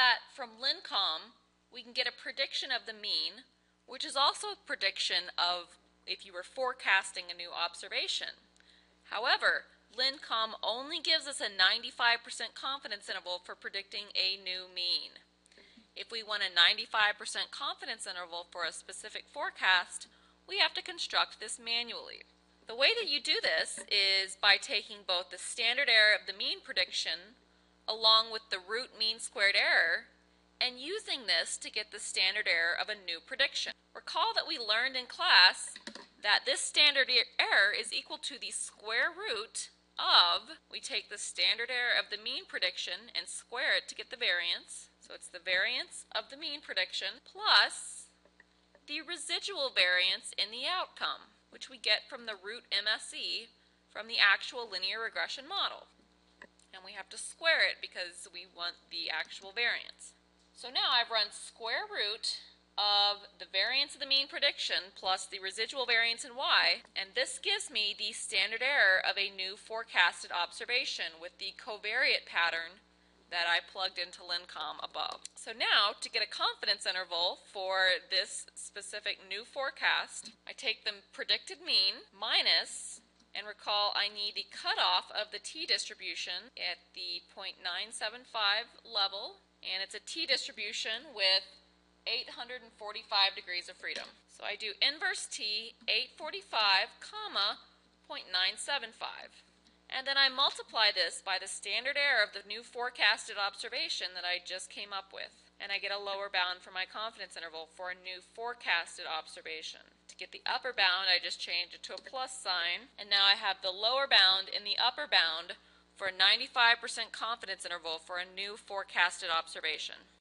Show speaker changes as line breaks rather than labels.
that from lincom, we can get a prediction of the mean, which is also a prediction of if you were forecasting a new observation. However, lincom only gives us a 95% confidence interval for predicting a new mean. If we want a 95% confidence interval for a specific forecast, we have to construct this manually. The way that you do this is by taking both the standard error of the mean prediction along with the root mean squared error and using this to get the standard error of a new prediction. Recall that we learned in class that this standard error is equal to the square root of, we take the standard error of the mean prediction and square it to get the variance. So it's the variance of the mean prediction plus the residual variance in the outcome, which we get from the root MSE from the actual linear regression model. And we have to square it because we want the actual variance. So now I've run square root of the variance of the mean prediction plus the residual variance in y, and this gives me the standard error of a new forecasted observation with the covariate pattern that I plugged into lincom above. So now, to get a confidence interval for this specific new forecast, I take the predicted mean minus, and recall I need the cutoff of the t-distribution at the 0.975 level, and it's a t-distribution with 845 degrees of freedom. So I do inverse t 845, comma 0.975. And then I multiply this by the standard error of the new forecasted observation that I just came up with. And I get a lower bound for my confidence interval for a new forecasted observation. To get the upper bound, I just change it to a plus sign. And now I have the lower bound in the upper bound for a 95% confidence interval for a new forecasted observation.